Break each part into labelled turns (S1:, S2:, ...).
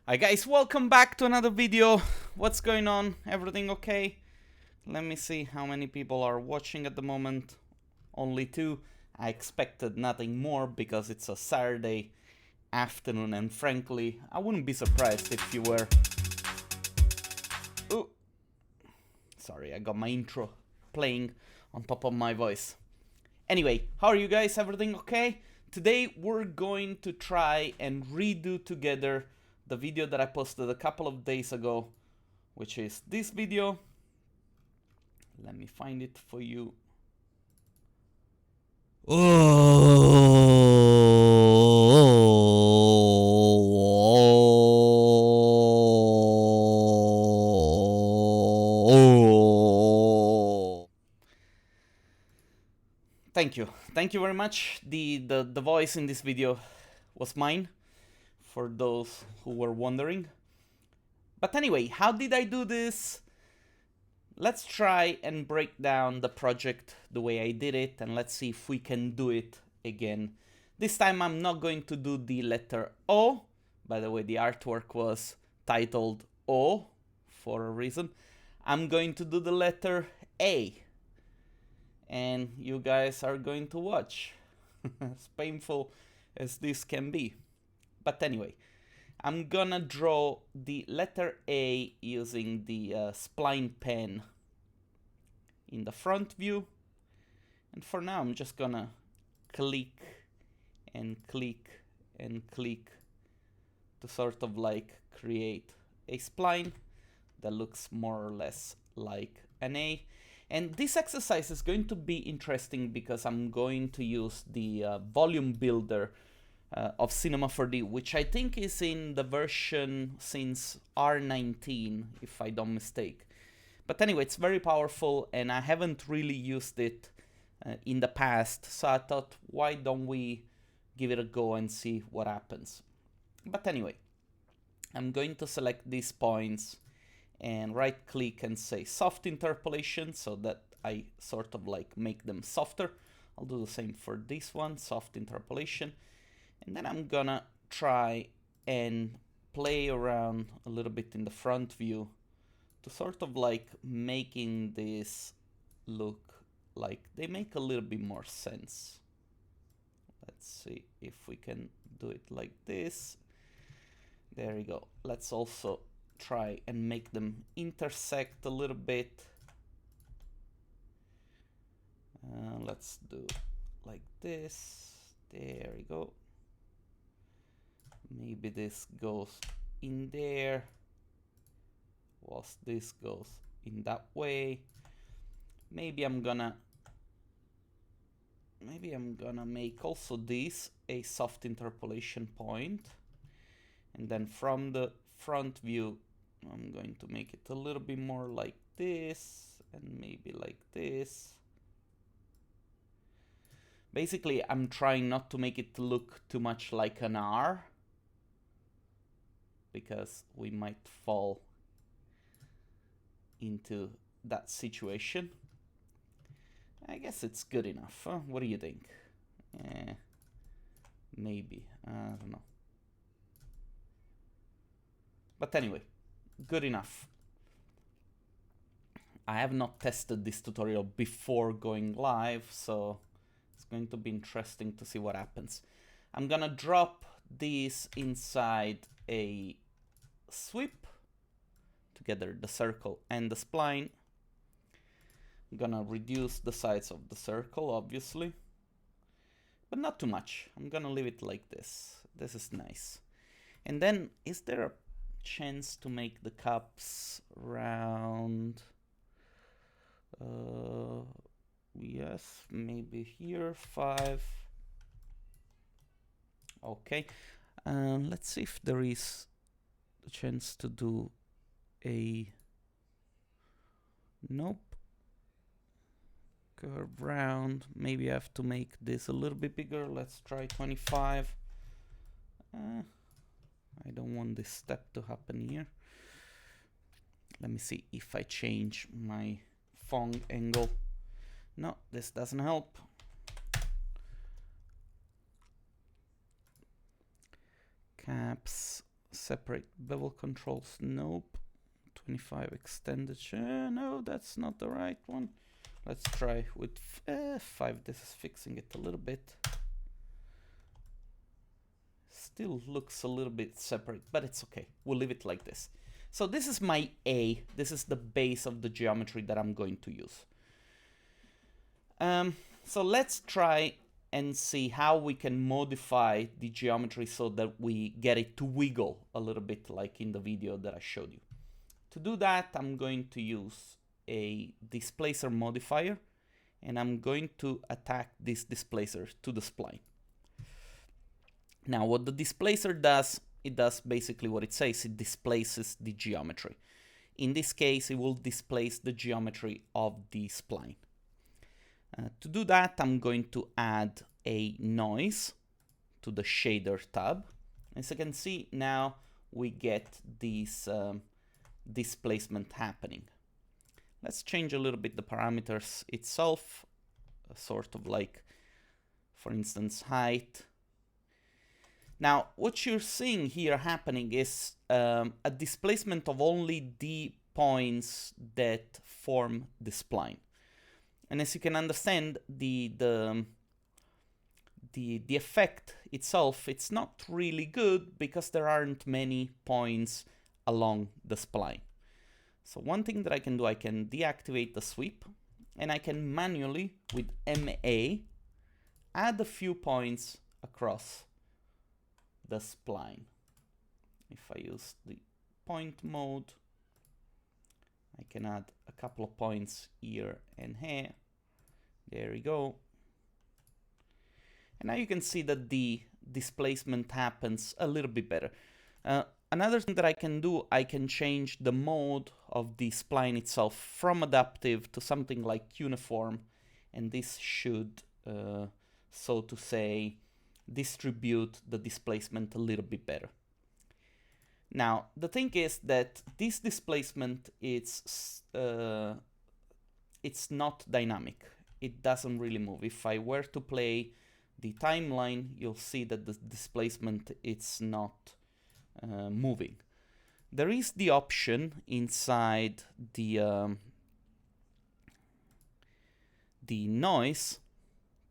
S1: Hi guys, welcome back to another video. What's going on? Everything okay? Let me see how many people are watching at the moment. Only 2. I expected nothing more because it's a Saturday afternoon, and frankly, I wouldn't be surprised if you were... Ooh. Sorry, I got my intro playing on top of my voice. Anyway, how are you guys? Everything okay? Today we're going to try and redo together the video that I posted a couple of days ago, which is this video. Let me find it for you. Thank you very much. The voice in this video was mine, for those who were wondering. But anyway, how did I do this? Let's try and break down the project the way I did it, and let's see if we can do it again. This time I'm not going to do the letter O. By the way, the artwork was titled O for a reason. I'm going to do the letter A. And you guys are going to watch. As painful as this can be. But anyway, I'm gonna draw the letter A using the spline pen in the front view. And for now, I'm just gonna click and click and click to sort of like create a spline that looks more or less like an A. And this exercise is going to be interesting because I'm going to use the volume builder of Cinema 4D, which I think is in the version since R19, if I don't mistake. But anyway, it's very powerful, and I haven't really used it in the past, so I thought, why don't we give it a go and see what happens. But anyway, I'm going to select these points and right click and say soft interpolation, so that I sort of like make them softer. I'll do the same for this one, soft interpolation. And then I'm gonna try and play around a little bit in the front view to sort of like making this look like they make a little bit more sense. Let's see if we can do it like this. There we go. Let's also try and make them intersect a little bit. Let's do like this. There we go. Maybe this goes in there, whilst this goes in that way. Maybe I'm gonna make also this a soft interpolation point, and then from the front view I'm going to make it a little bit more like this, and maybe like this. Basically, I'm trying not to make it look too much like an R, because we might fall into that situation. I guess it's good enough, huh? What do you think? Maybe, I don't know. But anyway, good enough. I have not tested this tutorial before going live, so it's going to be interesting to see what happens. I'm gonna drop these inside a sweep, together the circle and the spline. I'm gonna reduce the size of the circle, obviously, but not too much. I'm gonna leave it like this. This is nice. And then, is there a chance to make the cups round? Yes, maybe here, 5. Okay, let's see if there is a chance to do a... Nope. Curve round. Maybe I have to make this a little bit bigger. Let's try 25. I don't want this step to happen here. Let me see if I change my font angle. No, this doesn't help. Caps Separate bevel controls, nope. 25 extended, no, that's not the right one. Let's try with 5, this is fixing it a little bit. Still looks a little bit separate, but it's okay. We'll leave it like this. So this is my A. This is the base of the geometry that I'm going to use. So let's try and see how we can modify the geometry so that we get it to wiggle a little bit like in the video that I showed you. To do that, I'm going to use a displacer modifier, and I'm going to attack this displacer to the spline. Now, what the displacer does, it does basically what it says. It displaces the geometry. In this case, it will displace the geometry of the spline. To do that, I'm going to add a noise to the shader tab. As you can see, now we get this displacement happening. Let's change a little bit the parameters itself, sort of like, for instance, height. Now, what you're seeing here happening is a displacement of only the points that form the spline. And as you can understand, the effect itself, it's not really good because there aren't many points along the spline. So one thing that I can do, I can deactivate the sweep, and I can manually, with MA, add a few points across the spline. If I use the point mode, I can add a couple of points here and here. There we go. And now you can see that the displacement happens a little bit better. Another thing that I can do, I can change the mode of the spline itself from adaptive to something like uniform, and this should, so to say, distribute the displacement a little bit better. Now, the thing is that this displacement, it's not dynamic. It doesn't really move. If I were to play the timeline, you'll see that the displacement, it's not moving. There is the option inside the noise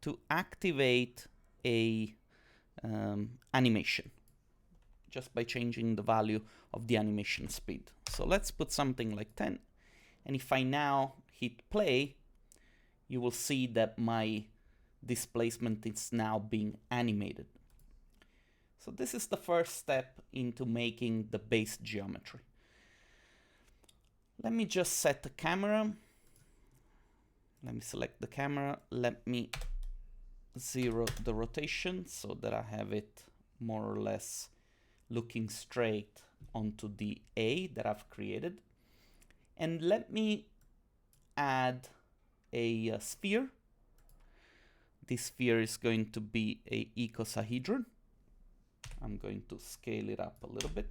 S1: to activate a animation just by changing the value of the animation speed. So let's put something like 10, and if I now hit play, you will see that my displacement is now being animated. So this is the first step into making the base geometry. Let me just set the camera. Let me select the camera. Let me zero the rotation so that I have it more or less looking straight onto the A that I've created. And let me add a sphere. This sphere is going to be a icosahedron. I'm going to scale it up a little bit.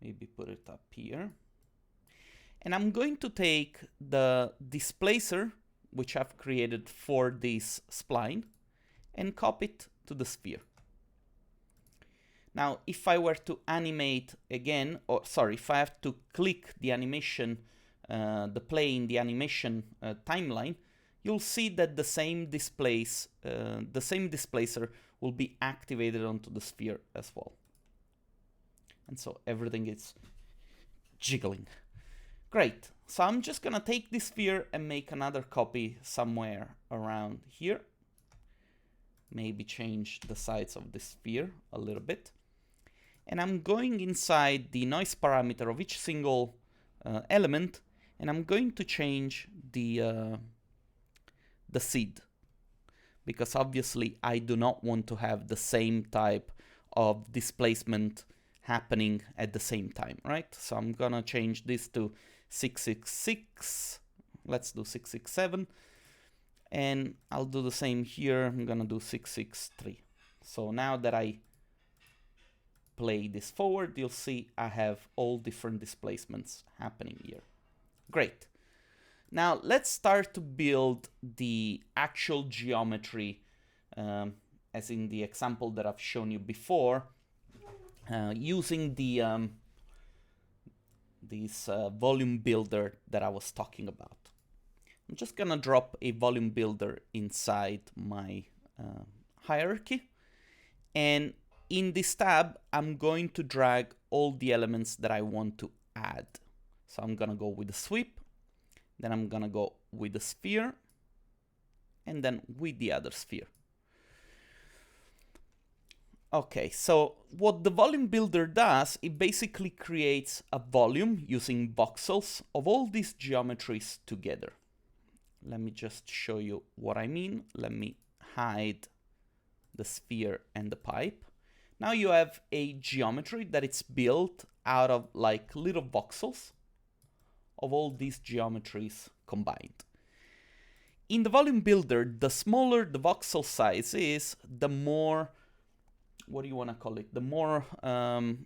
S1: Maybe put it up here. And I'm going to take the displacer, which I've created for this spline, and copy it to the sphere. Now, if I were to animate again, or sorry, if I have to click the animation, the play in the animation timeline, you'll see that the same displacer will be activated onto the sphere as well. And so everything is jiggling. Great. So I'm just gonna take this sphere and make another copy somewhere around here. Maybe change the size of the sphere a little bit. And I'm going inside the noise parameter of each single element, and I'm going to change the seed, because obviously I do not want to have the same type of displacement happening at the same time, right? So I'm gonna change this to 666. Let's do 667. And I'll do the same here. I'm gonna do 663. So now that I play this forward, you'll see I have all different displacements happening here. Great. Now let's start to build the actual geometry as in the example that I've shown you before, using the this volume builder that I was talking about. I'm just gonna drop a volume builder inside my hierarchy, and in this tab I'm going to drag all the elements that I want to add. So I'm gonna go with the sweep, then I'm gonna go with the sphere, and then with the other sphere. Okay, so what the volume builder does, it basically creates a volume using voxels of all these geometries together. Let me just show you what I mean. Let me hide the sphere and the pipe. Now you have a geometry that it's built out of like little voxels of all these geometries combined. In the volume builder, the smaller the voxel size is, the more, what do you want to call it, the more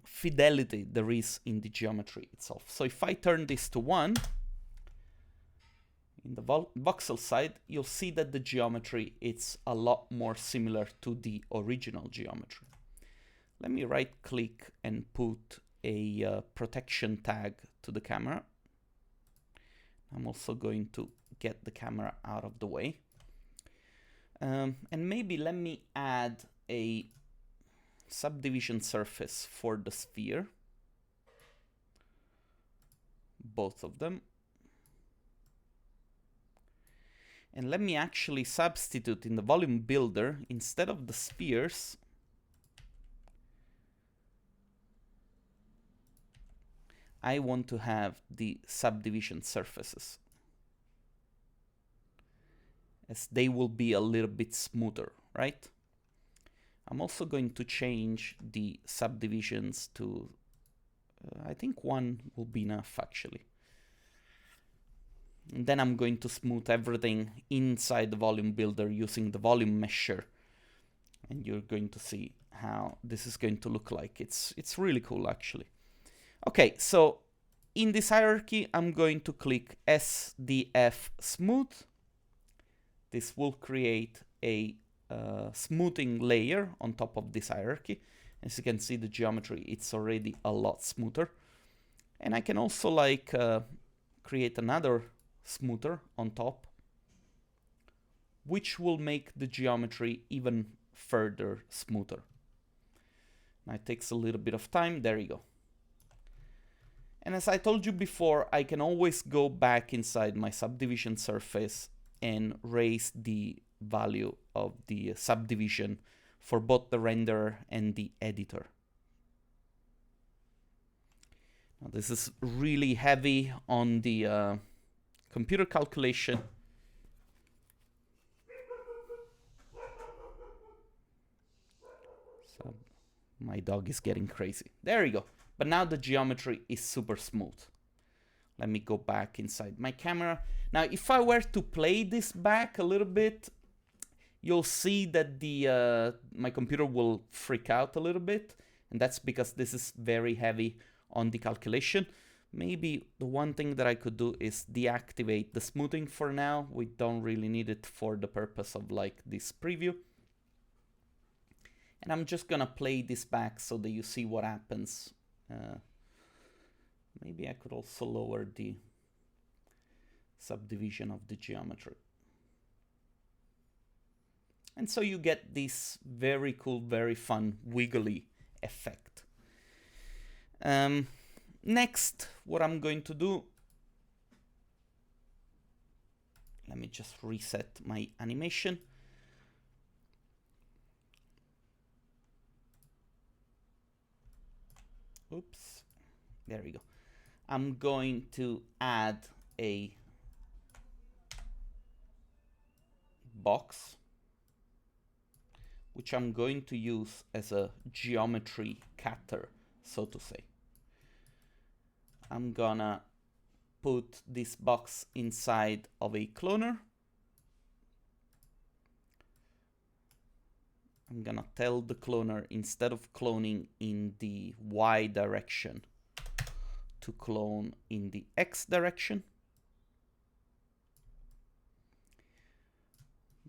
S1: fidelity there is in the geometry itself. So if I turn this to 1, in the voxel side, you'll see that the geometry is a lot more similar to the original geometry. Let me right click and put a protection tag to the camera. I'm also going to get the camera out of the way. And maybe let me add a subdivision surface for the sphere, both of them. And let me actually substitute in the volume builder, instead of the spheres, I want to have the subdivision surfaces, as they will be a little bit smoother, right? I'm also going to change the subdivisions to, I think 1 will be enough actually. And then I'm going to smooth everything inside the volume builder using the volume mesher. And you're going to see how this is going to look like. It's really cool actually. Okay, so in this hierarchy, I'm going to click SDF smooth. This will create a smoothing layer on top of this hierarchy. As you can see, the geometry, it's already a lot smoother. And I can also like create another smoother on top, which will make the geometry even further smoother. Now it takes a little bit of time. There you go. And as I told you before, I can always go back inside my subdivision surface and raise the value of the subdivision for both the renderer and the editor. Now this is really heavy on the computer calculation. So my dog is getting crazy. There you go. But now the geometry is super smooth. Let me go back inside my camera. Now, if I were to play this back a little bit, you'll see that the my computer will freak out a little bit. And that's because this is very heavy on the calculation. Maybe the one thing that I could do is deactivate the smoothing for now. We don't really need it for the purpose of like this preview. And I'm just gonna play this back so that you see what happens. Maybe I could also lower the subdivision of the geometry. And so you get this very cool, very fun, wiggly effect. Next, what I'm going to do, let me just reset my animation. Oops, there we go. I'm going to add a box, which I'm going to use as a geometry cutter, so to say. I'm gonna put this box inside of a cloner. I'm gonna tell the cloner, instead of cloning in the Y direction, to clone in the X direction.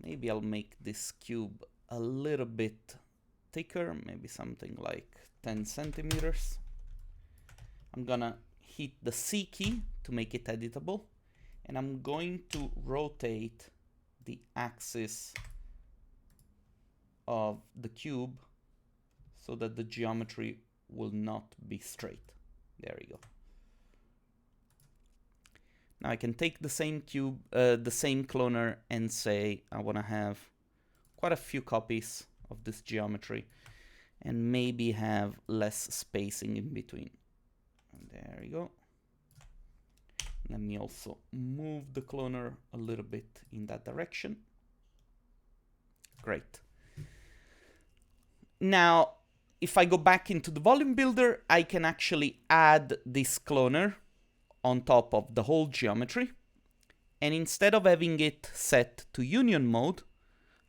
S1: Maybe I'll make this cube a little bit thicker, maybe something like 10 centimeters. I'm gonna hit the C key to make it editable, and I'm going to rotate the axis of the cube so that the geometry will not be straight. There we go. Now I can take the same cube, the same cloner, and say I want to have quite a few copies of this geometry and maybe have less spacing in between. And there we go. Let me also move the cloner a little bit in that direction. Great. Now, if I go back into the volume builder, I can actually add this cloner on top of the whole geometry. And instead of having it set to union mode,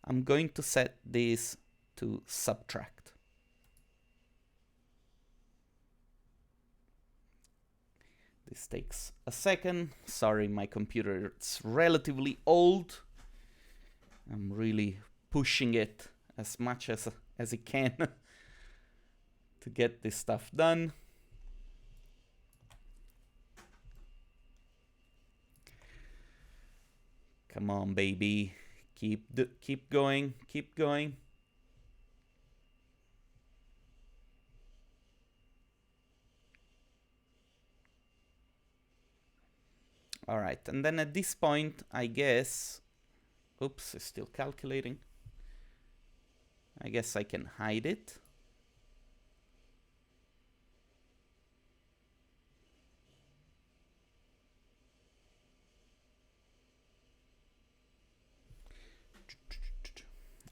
S1: I'm going to set this to subtract. This takes a second. Sorry, my computer is relatively old. I'm really pushing it as much as it can to get this stuff done. Come on, baby. Keep going, keep going. All right, and then at this point, I guess, oops, it's still calculating. I guess I can hide it.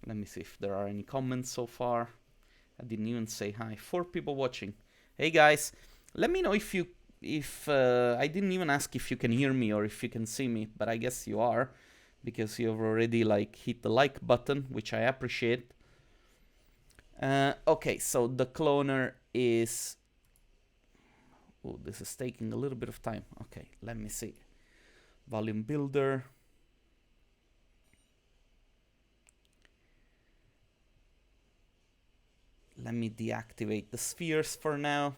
S1: Let me see if there are any comments so far. I didn't even say hi. 4 people watching. Hey guys, let me know if I didn't even ask if you can hear me or if you can see me, but I guess you are, because you've already like hit the like button, which I appreciate. Okay, so the cloner is... Oh, this is taking a little bit of time. Okay, let me see. Volume builder. Let me deactivate the spheres for now.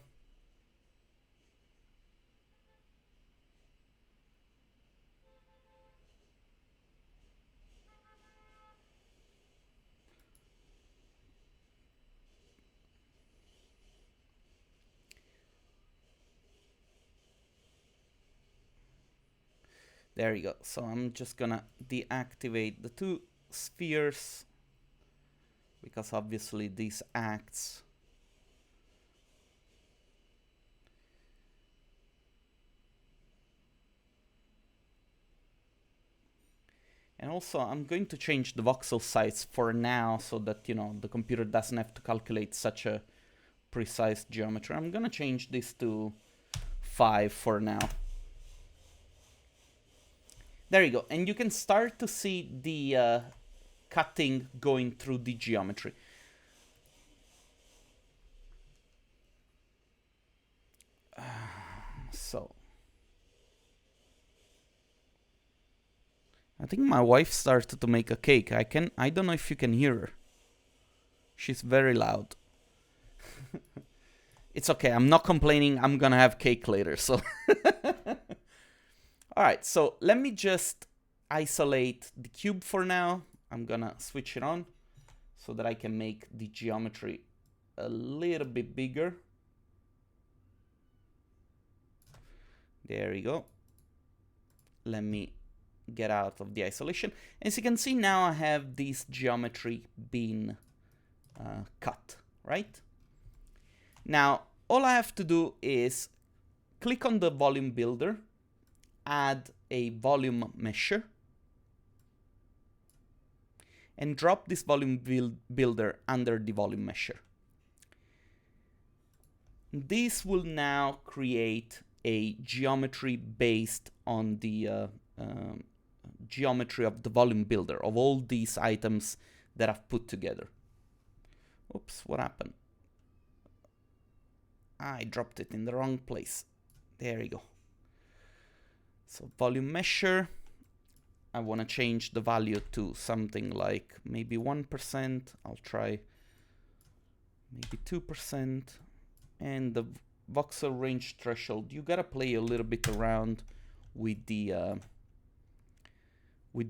S1: There you go. So I'm just gonna deactivate the 2 spheres, because obviously this acts and also I'm going to change the voxel size for now so that, you know, the computer doesn't have to calculate such a precise geometry. I'm gonna change this to 5 for now. There you go, and you can start to see the cutting going through the geometry. So I think my wife started to make a cake. I don't know if you can hear her. She's very loud. It's okay, I'm not complaining. I'm gonna have cake later, so all right, so let me just isolate the cube for now. I'm gonna switch it on so that I can make the geometry a little bit bigger. There we go. Let me get out of the isolation. As you can see now, I have this geometry being cut, right? Now, all I have to do is click on the volume builder, add a volume mesher, and drop this volume builder under the volume mesher. This will now create a geometry based on the geometry of the volume builder, of all these items that I've put together. Oops, what happened? I dropped it in the wrong place. There you go. So volume mesher, I want to change the value to something like maybe 1%. I'll try maybe 2%. And the voxel range threshold, you gotta play a little bit around with the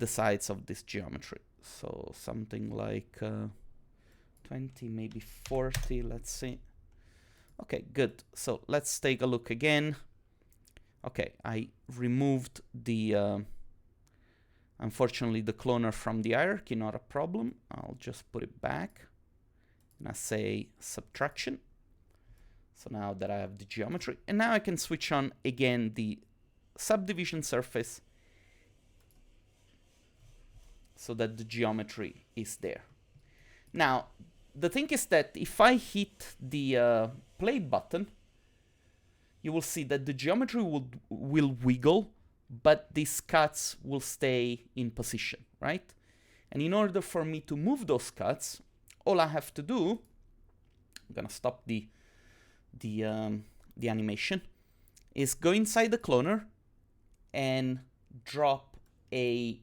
S1: sides of this geometry. So something like 20, maybe 40, let's see. Okay, good. So let's take a look again. Okay, I removed the, unfortunately, the cloner from the hierarchy, not a problem. I'll just put it back. And I say subtraction. So now that I have the geometry, and now I can switch on again the subdivision surface so that the geometry is there. Now, the thing is that if I hit the play button, you will see that the geometry will wiggle, but these cuts will stay in position, right? And in order for me to move those cuts, all I have to do, I'm gonna stop the animation, is go inside the cloner and drop a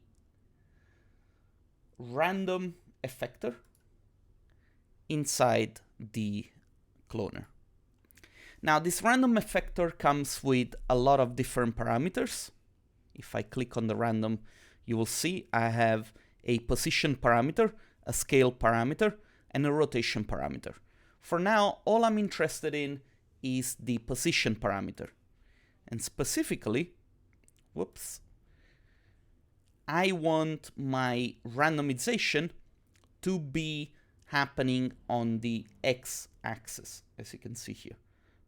S1: random effector inside the cloner. Now this random effector comes with a lot of different parameters. If I click on the random, you will see I have a position parameter, a scale parameter, and a rotation parameter. For now, all I'm interested in is the position parameter. And specifically, whoops, I want my randomization to be happening on the x-axis, as you can see here.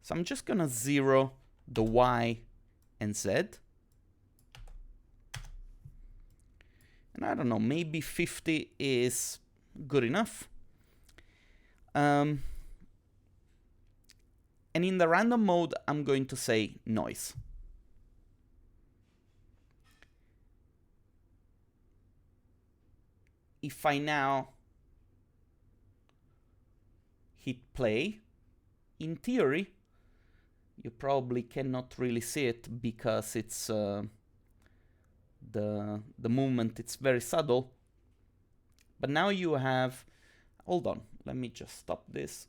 S1: So I'm just gonna zero the y and z. And I don't know, maybe 50 is good enough. And in the random mode, I'm going to say noise. If I now hit play, in theory, you probably cannot really see it because it's the movement, it's very subtle. But now you have, hold on, let me just stop this.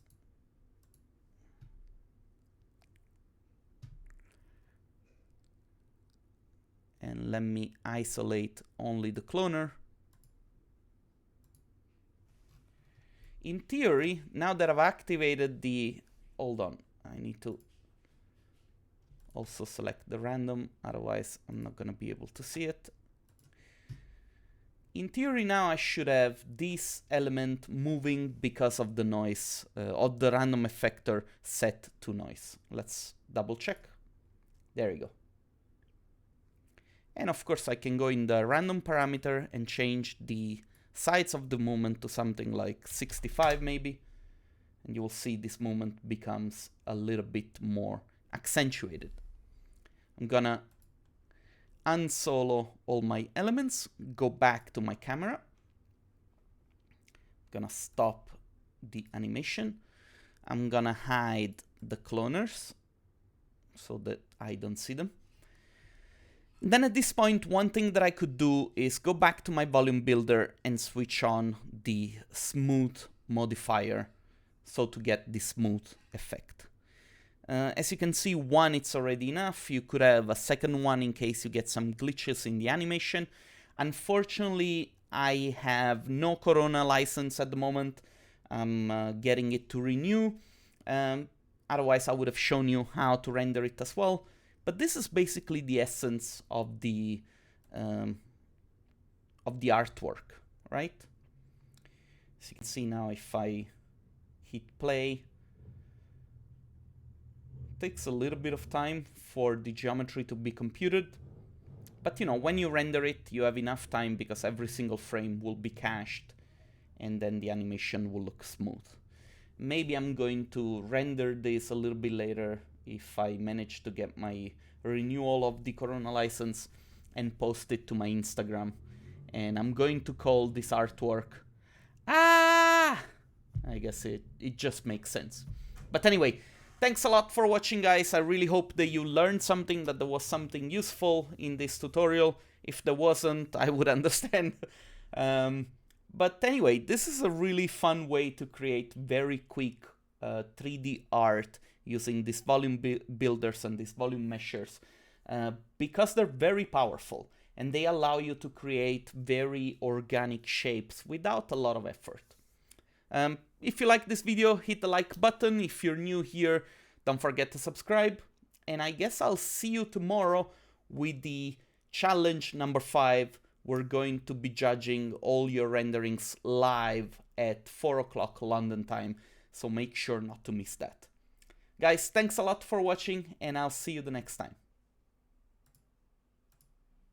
S1: And let me isolate only the cloner. In theory, now that I've activated the, hold on, I need to also select the random, otherwise I'm not gonna be able to see it. In theory now I should have this element moving because of the noise, or the random effector set to noise. Let's double check. There you go. And of course I can go in the random parameter and change the sides of the movement to something like 65 maybe. And you will see this movement becomes a little bit more accentuated. I'm gonna unsolo all my elements, go back to my camera. I'm gonna stop the animation. I'm gonna hide the cloners so that I don't see them. Then at this point, one thing that I could do is go back to my volume builder and switch on the smooth modifier, so to get the smooth effect. As you can see, one, it's already enough. You could have a second one in case you get some glitches in the animation. Unfortunately, I have no Corona license at the moment. I'm getting it to renew. Otherwise, I would have shown you how to render it as well. But this is basically the essence of the artwork, right? As you can see now, if I hit play, it takes a little bit of time for the geometry to be computed. But you know, when you render it, you have enough time because every single frame will be cached and then the animation will look smooth. Maybe I'm going to render this a little bit later if I manage to get my renewal of the Corona license and post it to my Instagram. And I'm going to call this artwork, I guess it just makes sense. But anyway, thanks a lot for watching, guys. I really hope that you learned something, that there was something useful in this tutorial. If there wasn't, I would understand. But anyway, this is a really fun way to create very quick 3D art using these volume builders and these volume meshers because they're very powerful and they allow you to create very organic shapes without a lot of effort. If you like this video, hit the like button. If you're new here, don't forget to subscribe. And I guess I'll see you tomorrow with the challenge number 5. We're going to be judging all your renderings live at 4 o'clock London time, so make sure not to miss that. Guys, thanks a lot for watching, and I'll see you the next time.